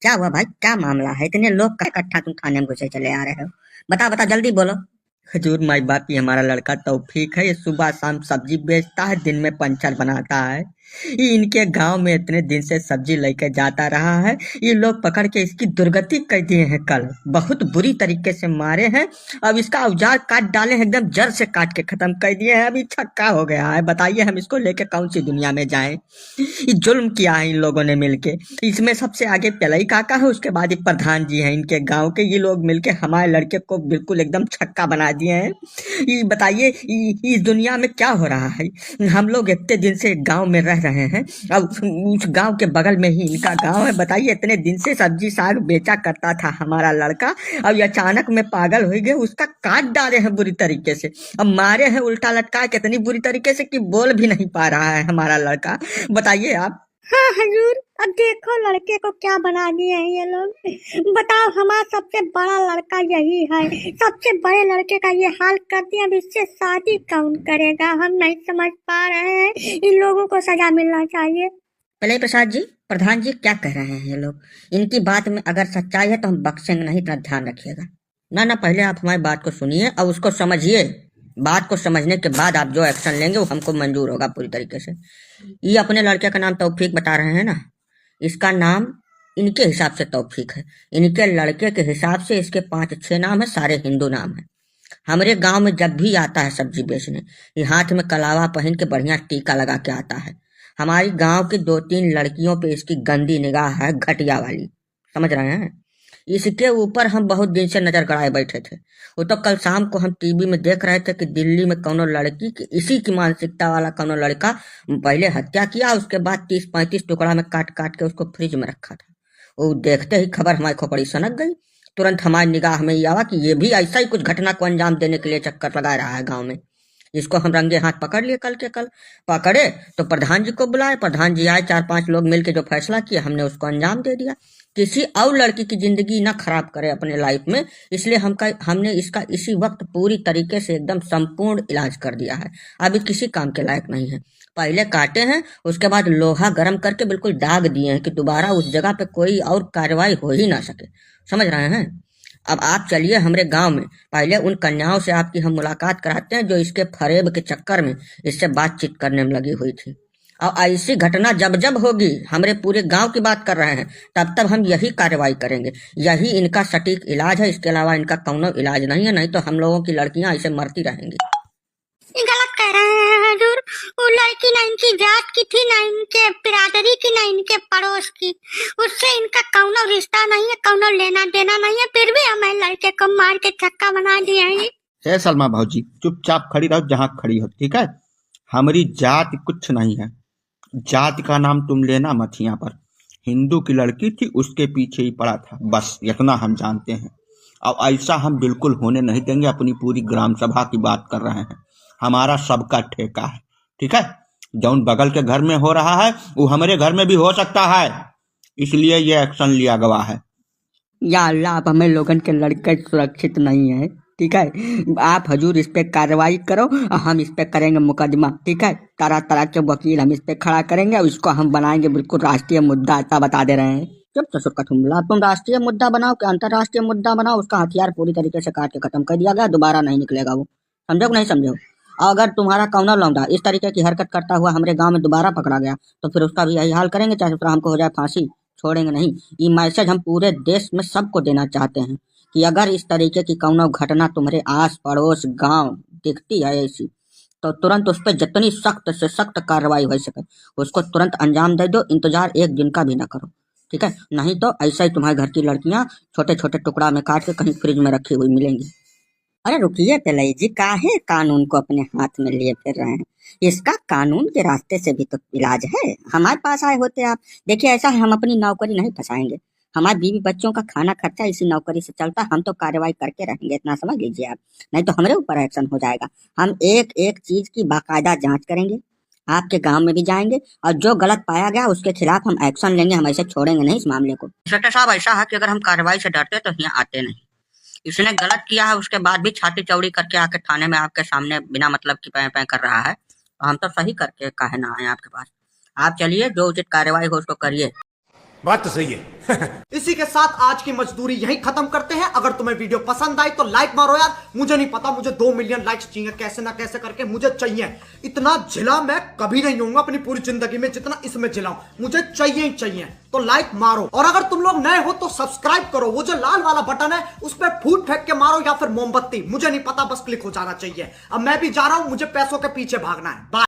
क्या हुआ भाई, क्या मामला है? इतने लोग का इकट्ठा तुम थाने में घुसे चले आ रहे हो? बता बता जल्दी बोलो। हजूर माई बाप, ये हमारा लड़का तौफीक है। ये सुबह शाम सब्जी बेचता है, दिन में पंचर बनाता है। ये इनके गांव में इतने दिन से सब्जी लेकर जाता रहा है। ये लोग पकड़ के इसकी दुर्गति कर दिए हैं, कल बहुत बुरी तरीके से मारे हैं। अब इसका औजार काट डाले हैं, एकदम जड़ से काट के खत्म कर दिए हैं। अभी छक्का हो गया है। बताइए हम इसको लेके कौन सी दुनिया में जाएं? ये जुल्म किया है इन लोगों ने मिलके। इसमें सबसे आगे पेलई काका है, उसके बाद ये प्रधान जी हैं इनके गांव के। ये लोग मिलके हमारे लड़के को बिल्कुल एकदम छक्का बना दिए हैं। ये बताइए इस दुनिया में क्या हो रहा है? हम लोग इतने दिन से गांव में रह रहे हैं। अब उस गांव के बगल में ही इनका गांव है। बताइए, इतने दिन से सब्जी साग बेचा करता था हमारा लड़का। अब ये अचानक में पागल हो गए, उसका काट डाले हैं बुरी तरीके से। अब मारे हैं उल्टा लटका के इतनी बुरी तरीके से कि बोल भी नहीं पा रहा है हमारा लड़का। बताइए आप। हाँ हजूर, अब देखो लड़के को क्या बना दिए हैं ये लोग। बताओ, हमारा सबसे बड़ा लड़का यही है, सबसे बड़े लड़के का ये हाल कर दिया। अब इससे शादी कौन करेगा? हम नहीं समझ पा रहे हैं। इन लोगों को सजा मिलना चाहिए। पलई प्रसाद जी, प्रधान जी क्या कह रहे हैं ये लोग? इनकी बात में अगर सच्चाई है तो हम बख्शेंगे नहीं, इतना ध्यान रखिएगा। ना ना, पहले आप हमारी बात को सुनिए और उसको समझिए। बात को समझने के बाद आप जो एक्शन लेंगे वो हमको मंजूर होगा पूरी तरीके से। ये अपने लड़के का नाम तौफीक बता रहे हैं ना? इसका नाम इनके हिसाब से तौफीक है। इनके लड़के के हिसाब से इसके 5-6 नाम है, सारे हिंदू नाम है। हमारे गांव में जब भी आता है सब्जी बेचने, ये हाथ में कलावा पहन के बढ़िया टीका लगा के आता है। हमारी गांव की 2-3 लड़कियों पे इसकी गंदी निगाह है, घटिया वाली। समझ रहे हैं? इसके ऊपर हम बहुत दिन से नजर गड़ाए बैठे थे। वो तो कल शाम को हम टीवी में देख रहे थे कि दिल्ली में कौनो लड़की की इसी की मानसिकता वाला कौनो लड़का पहले हत्या किया, उसके बाद 30-35 टुकड़ा में काट काट के उसको फ्रिज में रखा था। वो देखते ही खबर हमारी खोपड़ी सनक गई। तुरंत हमारी निगाह में ये आवा कि ये भी ऐसा ही कुछ घटना को अंजाम देने के लिए चक्कर लगा रहा है गांव में। इसको हम रंगे हाथ पकड़ लिए। कल के कल पकड़े तो प्रधान जी को बुलाए, प्रधान जी आए, 4-5 लोग मिलके जो फैसला किया हमने उसको अंजाम दे दिया। किसी और लड़की की जिंदगी ना खराब करे अपने लाइफ में, इसलिए हमने इसका इसी वक्त पूरी तरीके से एकदम संपूर्ण इलाज कर दिया है। अभी किसी काम के लायक नहीं है। पहले काटे हैं, उसके बाद लोहा गर्म करके बिल्कुल दाग दिए हैं कि दोबारा उस जगह पे कोई और कार्रवाई हो ही ना सके। समझ रहे हैं? अब आप चलिए हमारे गांव में, पहले उन कन्याओं से आपकी हम मुलाकात कराते हैं जो इसके फरेब के चक्कर में इससे बातचीत करने में लगी हुई थी। और ऐसी घटना जब जब होगी, हमारे पूरे गांव की बात कर रहे हैं, तब तब हम यही कार्रवाई करेंगे। यही इनका सटीक इलाज है, इसके अलावा इनका कौनो इलाज नहीं है। नहीं तो हम लोगों की लड़कियां ऐसे मरती रहेंगी। ये गलत कह रहे हैं हजूर। वो लड़की ना इनकी जात की थी, ना इनके बिरादरी की, ना इनके पड़ोस की। उससे इनका कौनो रिश्ता नहीं है, कौनो लेना देना नहीं है। फिर भी हमारे लड़के को मार के छक्का बना दिया है। है सलमा भाजी, चुपचाप खड़ी रहो जहाँ खड़ी हो, ठीक है? हमारी जात कुछ नहीं है। जात का नाम तुम लेना मत यहाँ पर। हिंदू की लड़की थी, उसके पीछे ही पड़ा था, बस इतना हम जानते हैं। अब ऐसा हम बिल्कुल होने नहीं देंगे। अपनी पूरी ग्राम सभा की बात कर रहे हैं। हमारा सबका ठेका है, ठीक है? जौन बगल के घर में हो रहा है वो हमारे घर में भी हो सकता है, इसलिए ये एक्शन लिया गया है। या अल्लाह, आप हमें लोगन के लड़के सुरक्षित नहीं है, ठीक है? आप हजूर इस पे कार्रवाई करो और हम इस पे करेंगे मुकदमा, ठीक है? तरह तरह के वकील हम इस पे खड़ा करेंगे और इसको हम बनाएंगे बिल्कुल राष्ट्रीय मुद्दा, ऐसा बता दे रहे हैं। जब ससुर का तुमला, तुम राष्ट्रीय मुद्दा बनाओ कि अंतर्राष्ट्रीय मुद्दा बनाओ, उसका हथियार पूरी तरीके से काट के खत्म कर दिया गया, दोबारा नहीं निकलेगा वो। समझो कि नहीं समझो? अगर तुम्हारा कौनो लौंडा इस तरीके की हरकत करता हुआ हमारे गांव में दोबारा पकड़ा गया तो फिर उसका भी यही हाल करेंगे, चाहे फिर हमको हो जाए फांसी, छोड़ेंगे नहीं। ये मैसेज हम पूरे देश में सबको देना चाहते हैं कि अगर इस तरीके की कौनो घटना तुम्हारे आस पड़ोस गांव दिखती है ऐसी, तो तुरंत उस पर जितनी सख्त से सख्त कार्रवाई हो सके उसको तुरंत अंजाम दे दो। इंतजार एक दिन का भी ना करो, ठीक है? नहीं तो ऐसा ही तुम्हारे घर की लड़कियां छोटे छोटे टुकड़ा में काट के कहीं फ्रिज में रखी हुई मिलेंगी। अरे रुकिए पेलई जी, काहे कानून को अपने हाथ में लिए फिर रहे हैं? इसका कानून के रास्ते से भी तो इलाज है। हमारे पास आए होते आप। देखिए, ऐसा है, हम अपनी नौकरी नहीं फंसाएंगे। हमारे बीवी बच्चों का खाना खर्चा इसी नौकरी से चलता, हम तो कार्रवाई करके रहेंगे, इतना समझ लीजिए आप। नहीं तो हमारे ऊपर एक्शन हो जाएगा। हम एक एक चीज की बाकायदा जांच करेंगे, आपके गांव में भी जाएंगे और जो गलत पाया गया उसके खिलाफ हम एक्शन लेंगे। हम ऐसे छोड़ेंगे नहीं इस मामले को। इंस्पेक्टर साहब, ऐसा है कि अगर हम कार्रवाई से डरते तो यहाँ आते नहीं। इसने गलत किया है, उसके बाद भी छाती चौड़ी करके आके थाने में आपके सामने बिना मतलब की पै पै कर रहा है, तो हम तो सही करके काहे ना आए आपके पास। आप चलिए, जो उचित कार्रवाई हो उसको करिए। बात तो सही है। इसी के साथ आज की मजदूरी यहीं खत्म करते हैं। अगर तुम्हें वीडियो पसंद आई तो लाइक मारो यार। मुझे नहीं पता, मुझे 2 मिलियन लाइक्स चाहिए, कैसे ना कैसे करके मुझे चाहिए। इतना झिला मैं कभी नहीं होऊंगा अपनी पूरी जिंदगी में जितना इसमें झिलाऊं, मुझे चाहिए ही चाहिए। तो लाइक मारो, और अगर तुम लोग नए हो तो सब्सक्राइब करो। वो जो लाल वाला बटन है उस पर फूट फेंक के मारो या फिर मोमबत्ती, मुझे नहीं पता, बस क्लिक हो जाना चाहिए। अब मैं भी जा रहा हूं, मुझे पैसों के पीछे भागना है। बाय।